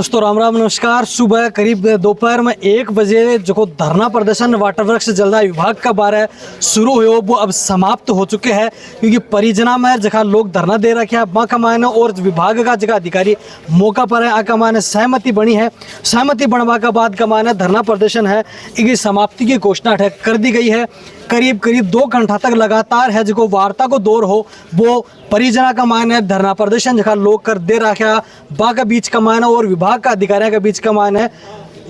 दोस्तों राम राम नमस्कार। सुबह करीब दोपहर में 1 बजे जो धरना प्रदर्शन वाटर वृक्ष जलदाय विभाग का बारे शुरू हुए वो अब समाप्त हो चुके हैं, क्योंकि परिजना में जगह लोग धरना दे रखे हैं बाका मायने और विभाग का जगह अधिकारी मौका पर है आका मायने सहमति बनी है। सहमति बनवा के बाद का मायने धरना प्रदर्शन है इसकी समाप्ति की घोषणा कर दी गई है। करीब 2 घंटा तक लगातार है जो वार्ता को दौर हो वो परिजना का मायने धरना प्रदर्शन जगह लोग कर दे रखा बा के बीच का मायने और विभाग का अधिकारियों के बीच का मायने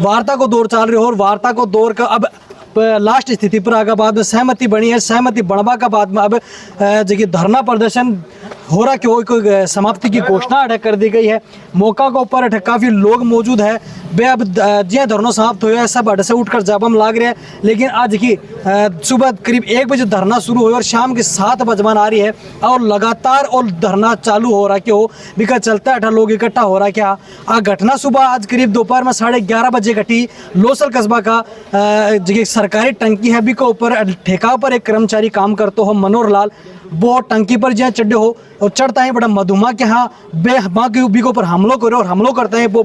वार्ता को दौर चल रही हो और वार्ता को दौर का अब लास्ट स्थिति पर आगे बाद में सहमति बनी है। सहमति बनवा के बाद में अब जगह धरना प्रदर्शन हो रहा क्यों समाप्ति की घोषणा कर दी गई है। मौका के ऊपर काफ़ी लोग मौजूद है। वे अब जिया धरना समाप्त हुआ है सब अड से उठकर जाबम लाग रहे हैं, लेकिन आज की सुबह करीब 1 बजे धरना शुरू हुआ और शाम के 7 बजमान आ रही है और लगातार और धरना चालू हो रहा क्यों बिका चलता है लोग इकट्ठा हो रहा क्या। आ घटना सुबह आज करीब दोपहर में 11:30 बजे घटी। लोसल कस्बा का जो सरकारी टंकी है बिका ऊपर ठेका पर एक कर्मचारी काम करते हो मनोहर लाल वो टंकी पर जहाँ चढ़े हो और चढ़ता है बड़ा मधुमा के यहाँ बे माँ के बिको पर हमलों करो और हमलों करते हैं वो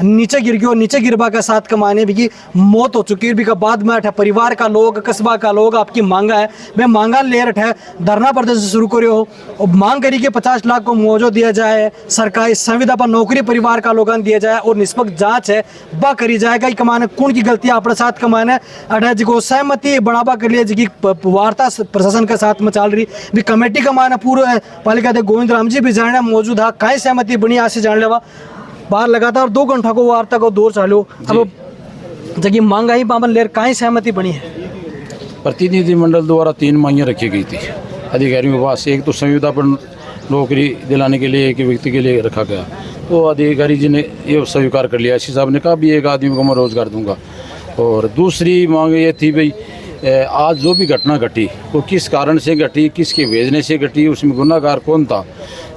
नीचे गिर गयो। नीचे गिरबा के साथ कमाने भी की मौत हो चुकी है। भी का बाद में अठा परिवार का लोग कस्बा का लोग आपकी मांगा है मैं मांगा ले रहा है धरना प्रदर्शन शुरू करो हो और मांग करी के 50 लाख को मुआवजा दिया जाए, सरकारी संविदा पर नौकरी परिवार का लोगों दिया जाए और निष्पक्ष जांच है बा करी जाएगा। कमाने कौन की गलतियाँ अपने साथ कमाने अठा जी सहमति बढ़ावा के लिए जी वार्ता प्रशासन के साथ में चल रही कमेटी का माना पूरा पालिका दे गोविंद राम जी भी जाने मौजूद है। कई सहमति बनी आज से जान लेवा बाहर लगातार 2 घंटा को वार्ता को दौर चालू अब जगह महंगाई पावन लेर कई सहमति बनी है। प्रतिनिधिमंडल द्वारा 3 मांगें रखी गई थी अधिकारियों के पास। एक तो संविदा पर नौकरी दिलाने के लिए एक व्यक्ति के लिए रखा गया, तो अधिकारी जी ने ये स्वीकार कर लिया। एसपी साहब ने कहा भी 1 आदमी को मैं रोजगार दूंगा। और दूसरी मांग ये थी भाई आज जो भी घटना घटी वो किस कारण से घटी, किसके भेजने से घटी, उसमें गुनाहगार कौन था,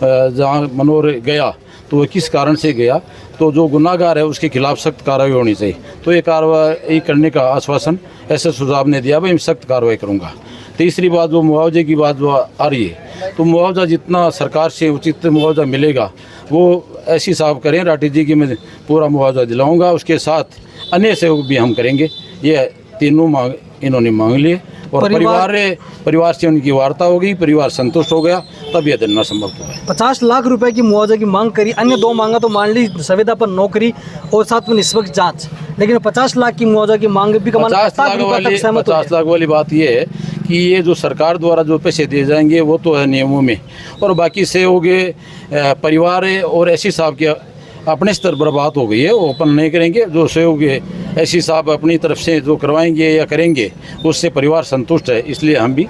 जहाँ मनोहर गया तो वो किस कारण से गया, तो जो गुनाहगार है उसके खिलाफ सख्त कार्रवाई होनी चाहिए। तो ये कार्रवाई करने का आश्वासन एसएसपी साहब ने दिया, भाई मैं सख्त कार्रवाई करूँगा। तीसरी बात वो मुआवजे की बात वो आ रही है, तो मुआवजा जितना सरकार से उचित मुआवजा मिलेगा वो एसपी साहब करें, राठी जी की मैं पूरा मुआवजा दिलाऊँगा। उसके साथ अन्य सहयोग भी हम करेंगे। ये तीनों मांग इन्होंने मांग लिए और परिवार से उनकी वार्ता हो गई, परिवार संतुष्ट हो गया, तब यह धरना समाप्त हुआ। 50 लाख रुपए की मुआवजे की मांग करी। अन्य 2 मांगा तो मान ली संविदा पर नौकरी और साथ में निष्पक्ष जांच, लेकिन 50 लाख की मुआवजा की मांग भी 50 लाख वाली बात ये है कि ये जो सरकार द्वारा जो पैसे दिए जाएंगे वो तो है नियमों में, और बाकी सहयोग परिवार और एसपी साहब के अपने स्तर पर बात हो गई है, वो ओपन नहीं करेंगे। जो सहयोग एसपी साहब अपनी तरफ से जो करवाएंगे या करेंगे उससे परिवार संतुष्ट है, इसलिए हम भी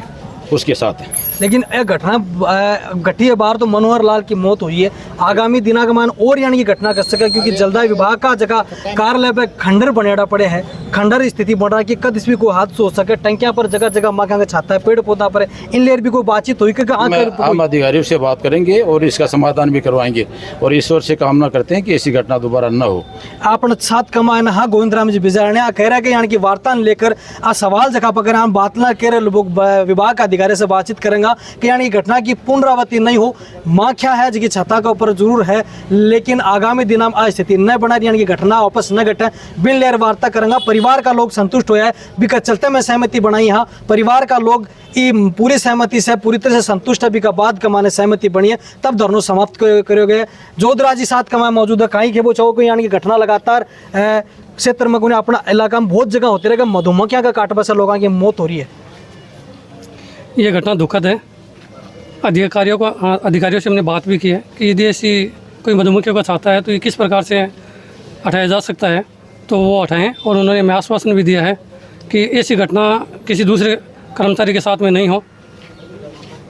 उसके साथ हैं। लेकिन यह घटना घटी है बाहर तो मनोहर लाल की मौत हुई है। आगामी दिना का मान और यानी की घटना कर सके, क्योंकि जलदाय विभाग का जगह कार्यालय पे खंडर बनेड़ा पड़े हैं। खंडर स्थिति बन रहा है कि कद इसमें कोई हाथ सोच सके। टंकियां पर जगह जगह मकान का छाता है, पेड़ पौधा पर इन लेर भी कोई बातचीत हुई हम अधिकारियों से बात करेंगे और इसका समाधान भी करवाएंगे और ईश्वर से कामना करते हैं कि ऐसी घटना दोबारा न हो। आपने साथ कमाए हाँ गोविंद राम जी बिजार ने कह रहा है कि यानी कि वार्ता लेकर आ सवाल जगह पर हम बात ना कर विभाग का अधिकारी से बातचीत करेंगे कि यानी घटना की पुनरावृत्ति नहीं हो। माँ क्या है जी छत्ता के ऊपर जरूर है, लेकिन आगामी दिनों में स्थिति न बना यानी कि घटना वापस न घटे बिन लेर वार्ता करेंगे। परिवार का लोग संतुष्ट हो है बिका चलते में सहमति बनाई। हाँ परिवार का लोग पूरी सहमति से पूरी तरह से संतुष्ट है बिका बाद कमाने सहमति बनी है, तब धरना समाप्त करोगे। जोधराज जी साथ कमाए मौजूद है कहीं के वो चाहो को यानी कि घटना लगातार क्षेत्र में कोई अपना इलाका में बहुत जगह होते रहेगा। मधुमक्खियाँ का काटने से लोगों की मौत हो रही है। ये घटना दुखद है। अधिकारियों से हमने बात भी की है कि यदि ऐसी कोई मधुमक्खियों का छाता है तो ये किस प्रकार से हटाया जा सकता है, तो वो हटाएं। और उन्होंने हमें आश्वासन भी दिया है कि ऐसी घटना किसी दूसरे कर्मचारी के साथ में नहीं हो।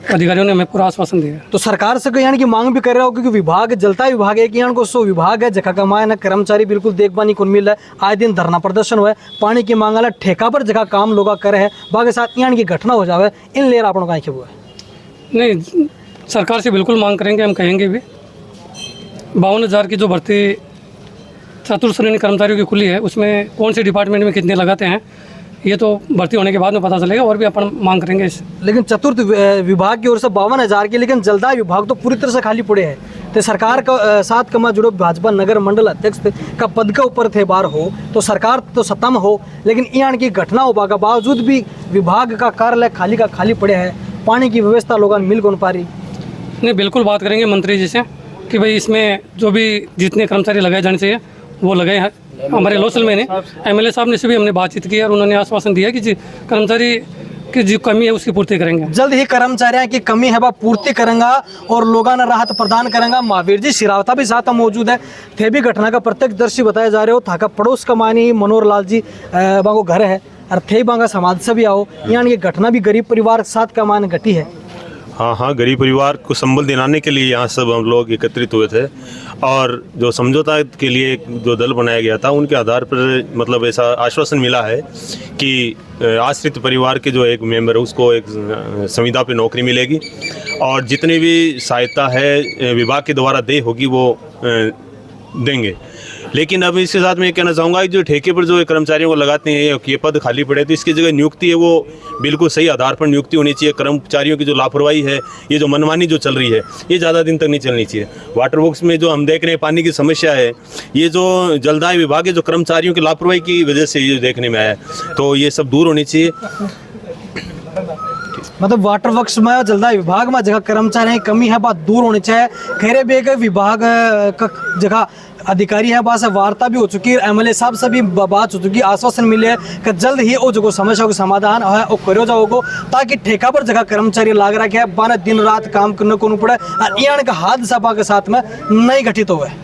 अधिकारियों ने हमें पूरा आश्वासन दिया है। तो सरकार से यानी कि मांग भी कर रहा हो, क्योंकि विभाग जलता विभाग है कि यहाँ को सो विभाग है जगह कमाए ना कर्मचारी बिल्कुल देखभाल को मिल रहा है। आए दिन धरना प्रदर्शन हुआ है, पानी की मांग वाला ठेका पर जगह काम लोग करे है बाकी साथ यानी कि घटना हो जाए इन लेर आपको कहीं हुआ है। नहीं, सरकार से बिल्कुल मांग करेंगे, हम कहेंगे भी 52,000 की जो भर्ती चतुर्थ श्रेणी कर्मचारियों की खुली है उसमें कौन से डिपार्टमेंट में कितने लगाते हैं ये तो भर्ती होने के बाद में पता चलेगा, और भी अपन मांग करेंगे इस। लेकिन चतुर्थ विभाग की ओर से 52,000 की, लेकिन जलदाय विभाग तो पूरी तरह से खाली पड़े हैं। तो सरकार का साथ कमा जुड़ो भाजपा नगर मंडल अध्यक्ष का पद के ऊपर थे बार हो, तो सरकार तो सत्ता में हो, लेकिन यहाँ की घटना होने के बावजूद भी विभाग का कार्यालय खाली का खाली पड़े है। पानी की व्यवस्था लोगों मिल कौन पा रही? नहीं, बिल्कुल बात करेंगे मंत्री जी से कि भाई इसमें जो भी जितने कर्मचारी लगाए जाने चाहिए वो लगाए हैं। हमारे लोसल में ने MLA साहब ने से भी हमने बातचीत की और उन्होंने आश्वासन दिया कि जी कर्मचारी की जो कमी है उसकी पूर्ति करेंगे। जल्द ही कर्मचारियों की कमी है वह पूर्ति करेंगा और लोगों ने राहत प्रदान करेंगा। महावीर जी शिरावता भी साथ मौजूद है, थे भी घटना का प्रत्यक्षदर्शी बताया जा रहे हो। था का पड़ोस का मानी मनोहर लाल जी बांगो घर है और थे बांगा समाज से भी आओ। यहाँ ये घटना भी गरीब परिवार के साथ का मान घटी है। हाँ, गरीब परिवार को संबल दिलाने के लिए यहाँ सब हम लोग एकत्रित हुए थे और जो समझौता के लिए जो दल बनाया गया था उनके आधार पर मतलब ऐसा आश्वासन मिला है कि आश्रित परिवार के जो एक मेंबर है उसको एक संविदा पे नौकरी मिलेगी और जितनी भी सहायता है विभाग के द्वारा दे होगी वो देंगे। लेकिन अब इसके साथ मैं ये कहना चाहूँगा कि जो ठेके पर जो कर्मचारियों को लगाते हैं ये पद खाली पड़े तो इसकी जगह नियुक्ति है वो बिल्कुल सही आधार पर नियुक्ति होनी चाहिए। कर्मचारियों की जो लापरवाही है, ये जो मनमानी जो चल रही है, ये ज़्यादा दिन तक नहीं चलनी चाहिए। वाटर वर्क्स में जो हम देख रहे हैं पानी की समस्या है, ये जो जलदाय विभाग के जो कर्मचारियों की लापरवाही की वजह से ये देखने में आया है, तो ये सब दूर होनी चाहिए। मतलब वाटर वर्क्स में जलदाय विभाग में जगह कर्मचारी की कमी है बात दूर होनी चाहिए। खैरे बेग विभाग का जगह अधिकारी है बात से वार्ता भी हो चुकी है, MLA साहब से भी बात हो चुकी है, आश्वासन मिले है कि जल्द ही वो जो समस्या का समाधान है वो करो जाओगो ताकि ठेका पर जगह कर्मचारी लाग रखे है बाने दिन रात काम करने को नहीं पड़े और यहाँ का हादसा के साथ में नहीं घटित हुआ है।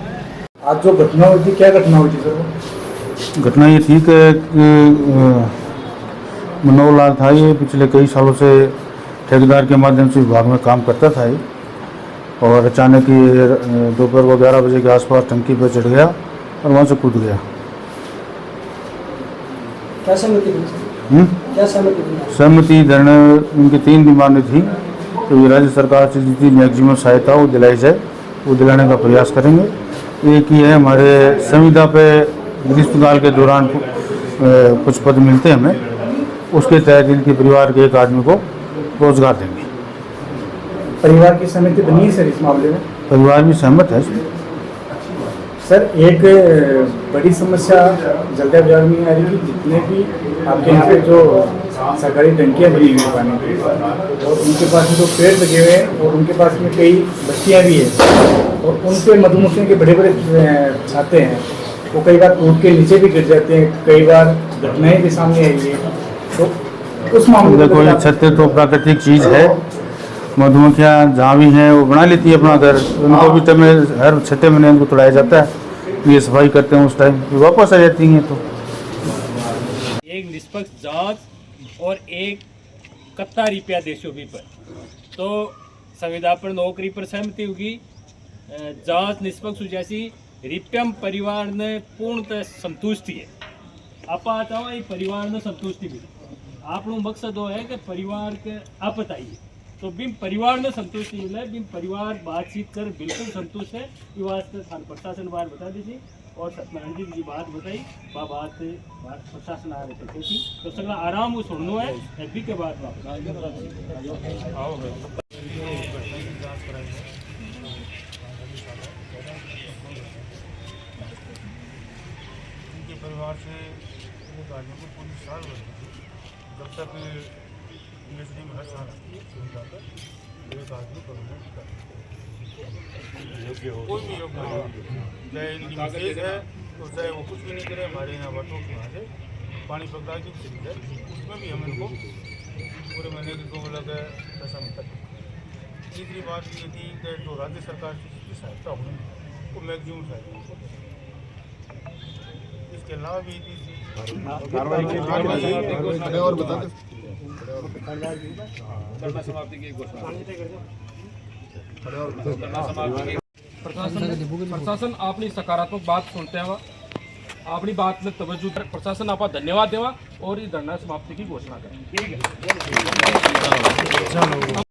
आज जो घटना हुई थी, क्या घटना हुई थी सर? घटना ये थी कि मनोहर लाल था, ये पिछले कई सालों से ठेकेदार के माध्यम से विभाग में काम करता था ये, और अचानक ही दोपहर को 11 बजे के आसपास टंकी पर चढ़ गया और वहाँ से कूद गया। क्या सहमति क्या सहमति धरने उनकी 3 डिमांडें थी, तो ये राज्य सरकार से जितनी मैक्सिमम सहायता वो दिलाई जाए वो दिलाने का प्रयास करेंगे। एक ही है, हमारे संविदा पे ग्रीष्मकाल के दौरान कुछ पद मिलते हैं हमें, उसके तहत इनके परिवार के एक आदमी को रोजगार देंगे। परिवार की सहमति बनी है सर इस मामले में? परिवार भी सहमत है इसमें। सर एक बड़ी समस्या जलदाय विभाग में आ रही है, जितने भी आपके यहाँ पे जो सरकारी टंकियाँ बनी हुई हैं पानी की और उनके पास में जो पेड़ लगे हुए हैं और उनके पास में कई बस्तियाँ भी हैं और उन पर मधुमक्खियों के बड़े बड़े छाते हैं, वो कई बार टूट के नीचे भी गिर जाते हैं, कई बार घटनाएँ भी सामने आई है। तो उस मामले में देखो, ये छत्ते तो प्राकृतिक चीज़ है, मधुमक्खियाँ जहाँ भी हैं वो बना लेती है अपना घर, उनको भी तब हर 6 महीने उनको तोड़ाया जाता है, ये सफाई करते हैं उस टाइम वापस आ जाती हैं। तो एक निष्पक्ष जांच और एक कत्ता रुपया देशों पर तो संविदा पर नौकरी पर सहमति होगी। जांच निष्पक्ष जैसी रिप्यम परिवार ने पूर्णतः संतुष्टि है। आप चाहो ये परिवार ने संतुष्टि मिले, आप मकसद वो है कि परिवार के आप बताइए तो बिम परिवार में संतुष्टि मिले, बिम परिवार बातचीत कर बिल्कुल संतुष्ट है। ये वास्ते थान प्रशासन बार बता दीजिए और सत्यनारायण जी की बात बताई बात प्रशासन आ रहे थे तो सगला आराम वो सुनना है अभी के बाद परिवार से एक आदमी को पूरी साल जब तक पीएचडी में हर साल सुविधा तक एक आदमी परमानेंट कोई भी योग्य हो, चाहे इनकी मिसेज है तो चाहे वो कुछ भी नहीं करे, हमारे यहाँ वाटों के यहाँ से पानी पकड़ा की सुविधा है, उसमें भी हम इनको पूरे महीने की 2 अलग पैसा मिलता है। तीसरी बात ये थी कि जो राज्य सरकार की जितनी सहायता होगी वो मैक्सिमम सहायता, इसके अलावा भी प्रशासन अपनी सकारात्मक बात सुनते हैं, अपनी बात में तवज्जो प्रशासन आप धन्यवाद देवा और इस धरना समाप्ति की घोषणा करें।